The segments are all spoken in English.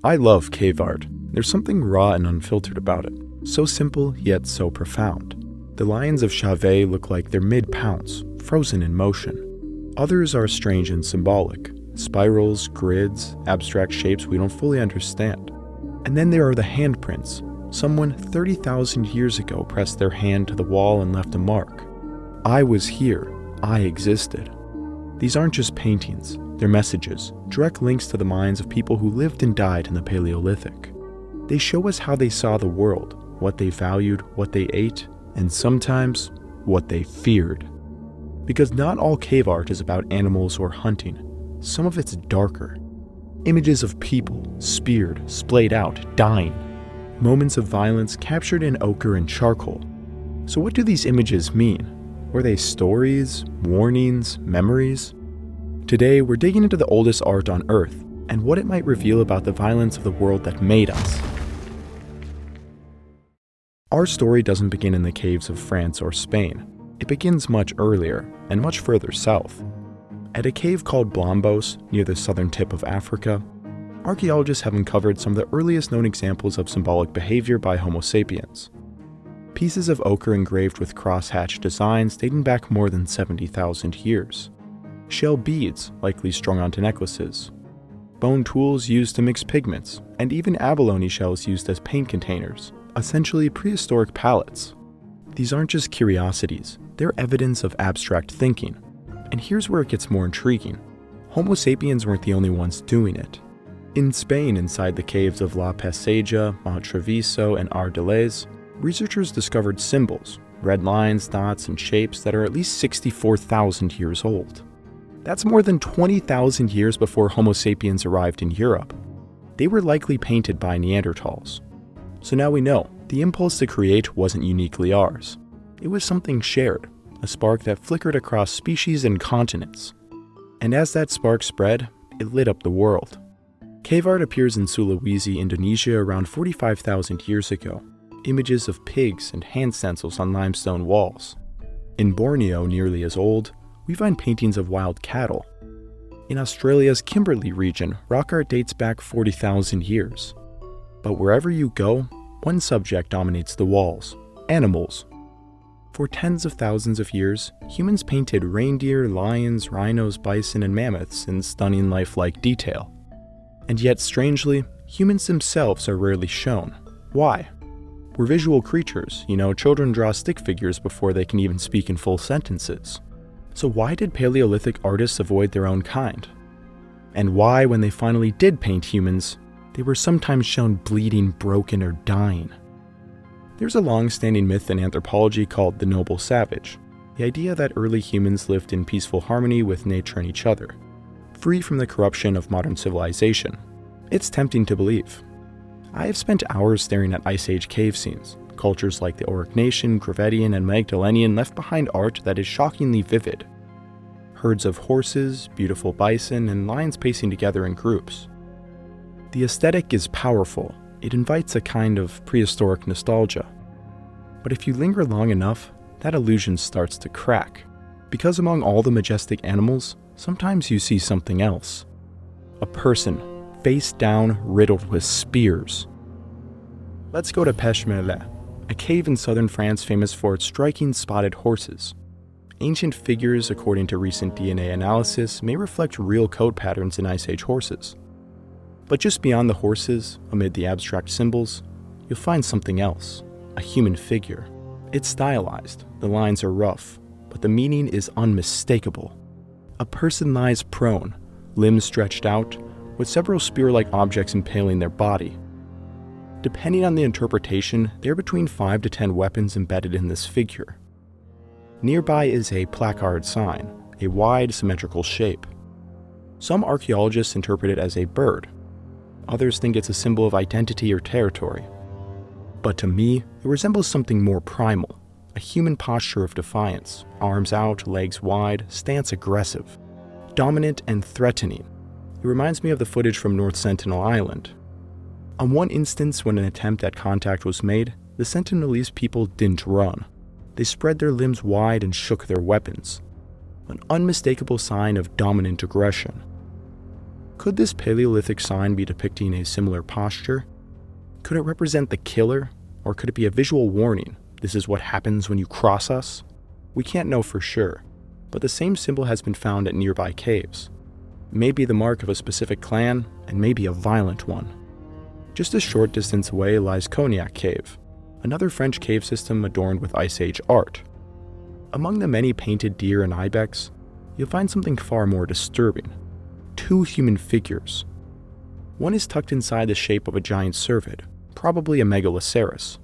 I love cave art. There's something raw and unfiltered about it. So simple, yet so profound. The lions of Chauvet look like they're mid-pounce, frozen in motion. Others are strange and symbolic. Spirals, grids, abstract shapes we don't fully understand. And then there are the handprints. Someone 30,000 years ago pressed their hand to the wall and left a mark. I was here. I existed. These aren't just paintings. They're messages, direct links to the minds of people who lived and died in the Paleolithic. They show us how they saw the world, what they valued, what they ate, and sometimes what they feared. Because not all cave art is about animals or hunting. Some of it's darker. Images of people, speared, splayed out, dying. Moments of violence captured in ochre and charcoal. So what do these images mean? Were they stories, warnings, memories? Today, we're digging into the oldest art on Earth and what it might reveal about the violence of the world that made us. Our story doesn't begin in the caves of France or Spain. It begins much earlier and much further south. At a cave called Blombos, near the southern tip of Africa, archaeologists have uncovered some of the earliest known examples of symbolic behavior by Homo sapiens. Pieces of ochre engraved with crosshatch designs dating back more than 70,000 years. Shell beads, likely strung onto necklaces. Bone tools used to mix pigments, and even abalone shells used as paint containers, essentially prehistoric palettes. These aren't just curiosities, they're evidence of abstract thinking. And here's where it gets more intriguing. Homo sapiens weren't the only ones doing it. In Spain, inside the caves of La Pasaja, Montreviso, and Ardelez, researchers discovered symbols, red lines, dots, and shapes that are at least 64,000 years old. That's more than 20,000 years before Homo sapiens arrived in Europe. They were likely painted by Neanderthals. So now we know, the impulse to create wasn't uniquely ours. It was something shared, a spark that flickered across species and continents. And as that spark spread, it lit up the world. Cave art appears in Sulawesi, Indonesia around 45,000 years ago. Images of pigs and hand stencils on limestone walls. In Borneo, nearly as old, we find paintings of wild cattle. In Australia's Kimberley region, rock art dates back 40,000 years. But wherever you go, one subject dominates the walls: animals. For tens of thousands of years, humans painted reindeer, lions, rhinos, bison, and mammoths in stunning lifelike detail. And yet, strangely, humans themselves are rarely shown. Why? We're visual creatures, children draw stick figures before they can even speak in full sentences. So why did Paleolithic artists avoid their own kind? And why, when they finally did paint humans, they were sometimes shown bleeding, broken, or dying? There's a long-standing myth in anthropology called the noble savage, the idea that early humans lived in peaceful harmony with nature and each other, free from the corruption of modern civilization. It's tempting to believe. I have spent hours staring at Ice Age cave scenes. Cultures like the Aurignacian, Gravettian, and Magdalenian left behind art that is shockingly vivid. Herds of horses, beautiful bison, and lions pacing together in groups. The aesthetic is powerful. It invites a kind of prehistoric nostalgia. But if you linger long enough, that illusion starts to crack. Because among all the majestic animals, sometimes you see something else. A person, face down, riddled with spears. Let's go to Pechmerle, a cave in southern France famous for its striking spotted horses. Ancient figures, according to recent DNA analysis, may reflect real coat patterns in Ice Age horses. But just beyond the horses, amid the abstract symbols, you'll find something else, a human figure. It's stylized, the lines are rough, but the meaning is unmistakable. A person lies prone, limbs stretched out, with several spear-like objects impaling their body. Depending on the interpretation, there are between 5 to 10 weapons embedded in this figure. Nearby is a placard sign, a wide, symmetrical shape. Some archaeologists interpret it as a bird. Others think it's a symbol of identity or territory. But to me, it resembles something more primal, a human posture of defiance, arms out, legs wide, stance aggressive, dominant and threatening. It reminds me of the footage from North Sentinel Island. On one instance, when an attempt at contact was made, the Sentinelese people didn't run. They spread their limbs wide and shook their weapons, an unmistakable sign of dominant aggression. Could this Paleolithic sign be depicting a similar posture? Could it represent the killer, or could it be a visual warning? This is what happens when you cross us? We can't know for sure, but the same symbol has been found at nearby caves. Maybe the mark of a specific clan, and maybe a violent one. Just a short distance away lies Cognac Cave, another French cave system adorned with Ice Age art. Among the many painted deer and ibex, you'll find something far more disturbing. 2 human figures. One is tucked inside the shape of a giant cervid, probably a megaloceros.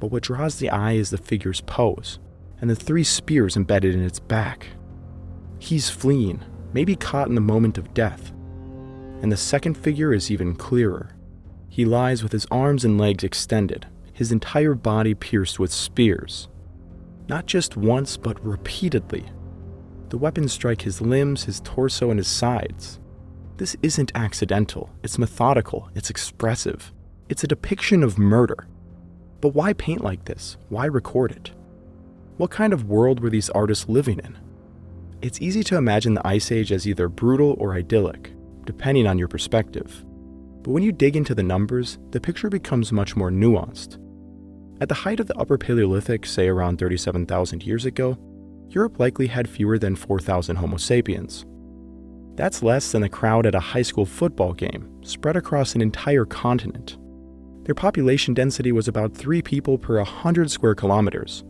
But what draws the eye is the figure's pose, and the 3 spears embedded in its back. He's fleeing, maybe caught in the moment of death. And the second figure is even clearer. He lies with his arms and legs extended, his entire body pierced with spears. Not just once, but repeatedly. The weapons strike his limbs, his torso, and his sides. This isn't accidental, it's methodical, it's expressive. It's a depiction of murder. But why paint like this? Why record it? What kind of world were these artists living in? It's easy to imagine the Ice Age as either brutal or idyllic, depending on your perspective. But when you dig into the numbers, the picture becomes much more nuanced. At the height of the Upper Paleolithic, say around 37,000 years ago, Europe likely had fewer than 4,000 Homo sapiens. That's less than the crowd at a high school football game, spread across an entire continent. Their population density was about 3 people per 100 square kilometers.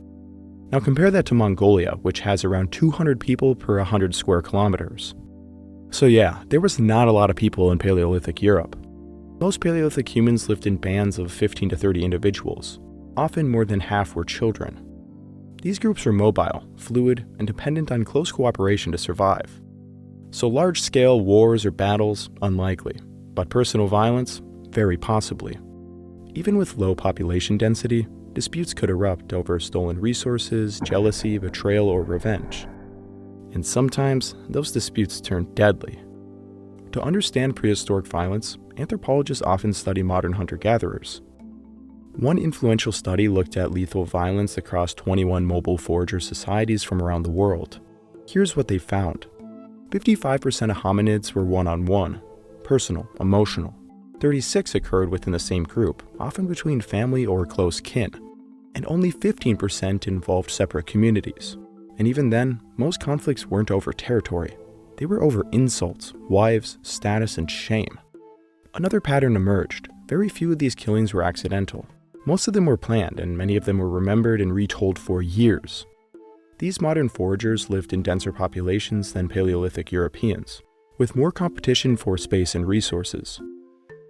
Now compare that to Mongolia, which has around 200 people per 100 square kilometers. So yeah, there was not a lot of people in Paleolithic Europe. Most Paleolithic humans lived in bands of 15 to 30 individuals. Often more than half were children. These groups were mobile, fluid, and dependent on close cooperation to survive. So large-scale wars or battles, unlikely, but personal violence, very possibly. Even with low population density, disputes could erupt over stolen resources, jealousy, betrayal, or revenge. And sometimes, those disputes turn deadly. To understand prehistoric violence, anthropologists often study modern hunter-gatherers. One influential study looked at lethal violence across 21 mobile forager societies from around the world. Here's what they found. 55% of hominids were one-on-one, personal, emotional. 36 occurred within the same group, often between family or close kin. And only 15% involved separate communities. And even then, most conflicts weren't over territory. They were over insults, wives, status, and shame. Another pattern emerged. Very few of these killings were accidental. Most of them were planned, and many of them were remembered and retold for years. These modern foragers lived in denser populations than Paleolithic Europeans, with more competition for space and resources.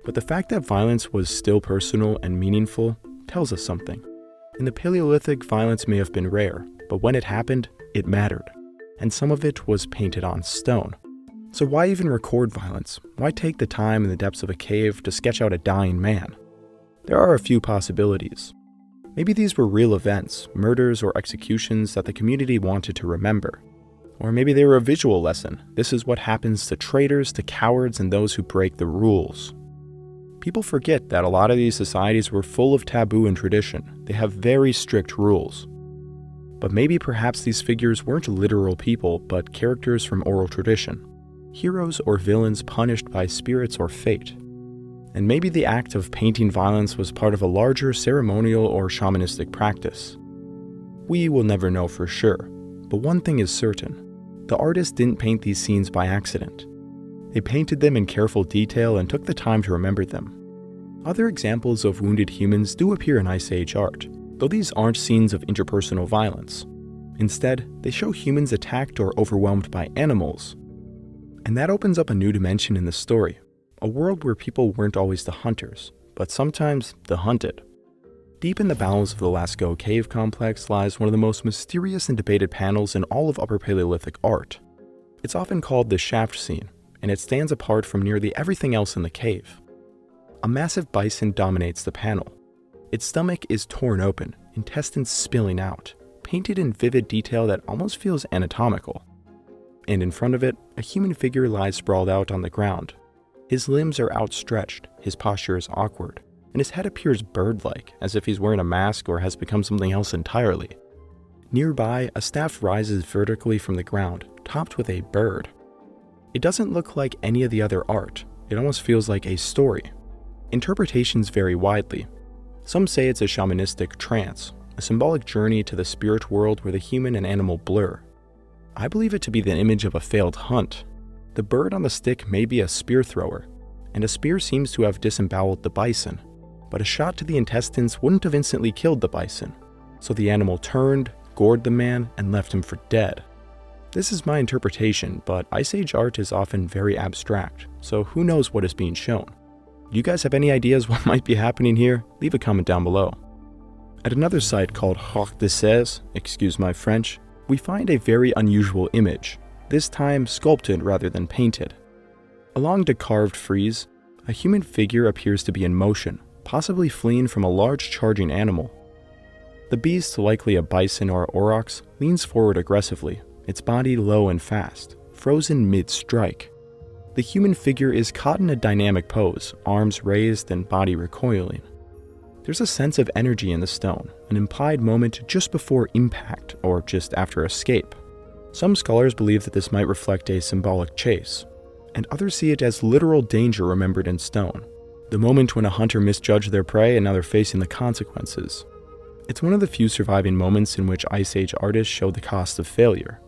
But the fact that violence was still personal and meaningful tells us something. In the Paleolithic, violence may have been rare, but when it happened, it mattered. And some of it was painted on stone. So why even record violence? Why take the time in the depths of a cave to sketch out a dying man? There are a few possibilities. Maybe these were real events, murders or executions that the community wanted to remember. Or maybe they were a visual lesson. This is what happens to traitors, to cowards, and those who break the rules. People forget that a lot of these societies were full of taboo and tradition. They have very strict rules. But maybe perhaps these figures weren't literal people, but characters from oral tradition. Heroes or villains punished by spirits or fate. And maybe the act of painting violence was part of a larger ceremonial or shamanistic practice. We will never know for sure, but one thing is certain. The artist didn't paint these scenes by accident. They painted them in careful detail and took the time to remember them. Other examples of wounded humans do appear in Ice Age art, though these aren't scenes of interpersonal violence. Instead, they show humans attacked or overwhelmed by animals. And that opens up a new dimension in the story. A world where people weren't always the hunters, but sometimes the hunted. Deep in the bowels of the Lascaux Cave Complex lies one of the most mysterious and debated panels in all of Upper Paleolithic art. It's often called the shaft scene, and it stands apart from nearly everything else in the cave. A massive bison dominates the panel. Its stomach is torn open, intestines spilling out, painted in vivid detail that almost feels anatomical. And in front of it, a human figure lies sprawled out on the ground. His limbs are outstretched, his posture is awkward, and his head appears bird-like, as if he's wearing a mask or has become something else entirely. Nearby, a staff rises vertically from the ground, topped with a bird. It doesn't look like any of the other art. It almost feels like a story. Interpretations vary widely. Some say it's a shamanistic trance, a symbolic journey to the spirit world where the human and animal blur. I believe it to be the image of a failed hunt. The bird on the stick may be a spear thrower, and a spear seems to have disemboweled the bison, but a shot to the intestines wouldn't have instantly killed the bison, so the animal turned, gored the man, and left him for dead. This is my interpretation, but Ice Age art is often very abstract, so who knows what is being shown. Do you guys have any ideas what might be happening here? Leave a comment down below. At another site called Roc de Sèze, excuse my French, we find a very unusual image, this time sculpted rather than painted. Along the carved frieze, a human figure appears to be in motion, possibly fleeing from a large charging animal. The beast, likely a bison or aurochs, leans forward aggressively, its body low and fast, frozen mid-strike. The human figure is caught in a dynamic pose, arms raised and body recoiling. There's a sense of energy in the stone, an implied moment just before impact or just after escape. Some scholars believe that this might reflect a symbolic chase, and others see it as literal danger remembered in stone, the moment when a hunter misjudged their prey and now they're facing the consequences. It's one of the few surviving moments in which Ice Age artists show the cost of failure.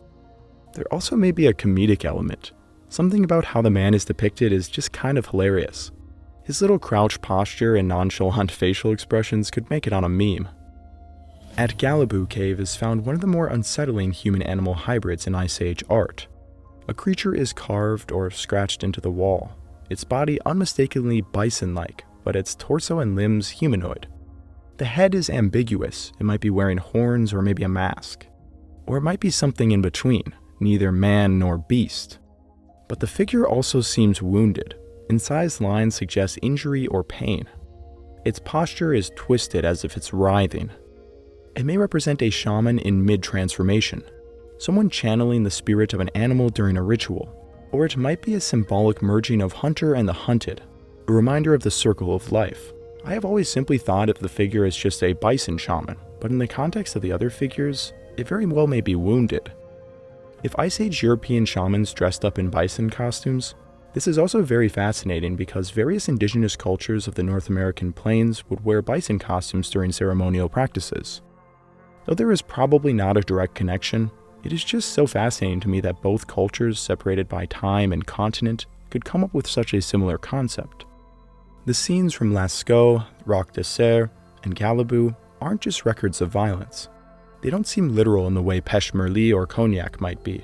There also may be a comedic element. Something about how the man is depicted is just kind of hilarious. His little crouched posture and nonchalant facial expressions could make it on a meme. At Galaboo Cave is found one of the more unsettling human-animal hybrids in Ice Age art. A creature is carved or scratched into the wall, its body unmistakably bison-like, but its torso and limbs humanoid. The head is ambiguous, it might be wearing horns or maybe a mask. Or it might be something in between, neither man nor beast. But the figure also seems wounded. Incised lines suggest injury or pain. Its posture is twisted as if it's writhing. It may represent a shaman in mid-transformation, someone channeling the spirit of an animal during a ritual, or it might be a symbolic merging of hunter and the hunted, a reminder of the circle of life. I have always simply thought of the figure as just a bison shaman, but in the context of the other figures, it very well may be wounded. If Ice Age European shamans dressed up in bison costumes, this is also very fascinating because various indigenous cultures of the North American plains would wear bison costumes during ceremonial practices. Though there is probably not a direct connection, it is just so fascinating to me that both cultures, separated by time and continent, could come up with such a similar concept. The scenes from Lascaux, Roc de Sèze, and Galaboo aren't just records of violence. They don't seem literal in the way Pêche-Merle or Cognac might be.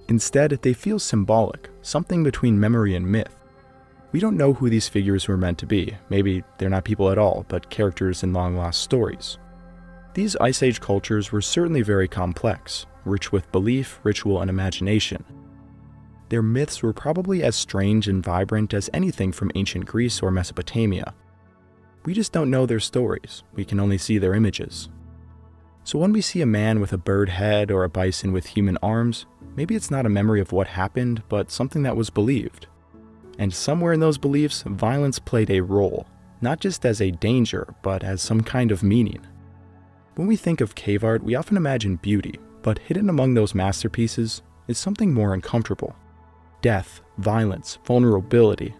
Instead, they feel symbolic, something between memory and myth. We don't know who these figures were meant to be. Maybe they're not people at all, but characters in long-lost stories. These Ice Age cultures were certainly very complex, rich with belief, ritual, and imagination. Their myths were probably as strange and vibrant as anything from ancient Greece or Mesopotamia. We just don't know their stories, we can only see their images. So when we see a man with a bird head or a bison with human arms, maybe it's not a memory of what happened, but something that was believed. And somewhere in those beliefs, violence played a role, not just as a danger, but as some kind of meaning. When we think of cave art, we often imagine beauty, but hidden among those masterpieces is something more uncomfortable. Death, violence, vulnerability.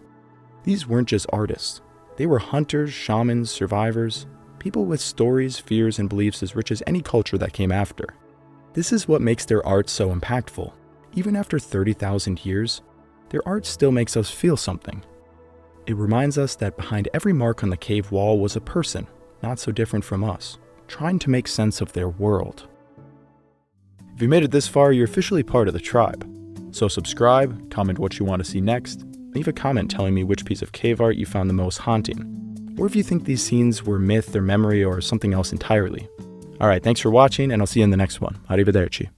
These weren't just artists. They were hunters, shamans, survivors, people with stories, fears, and beliefs as rich as any culture that came after. This is what makes their art so impactful. Even after 30,000 years, their art still makes us feel something. It reminds us that behind every mark on the cave wall was a person, not so different from us, trying to make sense of their world. If you made it this far, you're officially part of the tribe. So subscribe, comment what you want to see next, leave a comment telling me which piece of cave art you found the most haunting, or if you think these scenes were myth or memory or something else entirely. Alright, thanks for watching, and I'll see you in the next one. Arrivederci.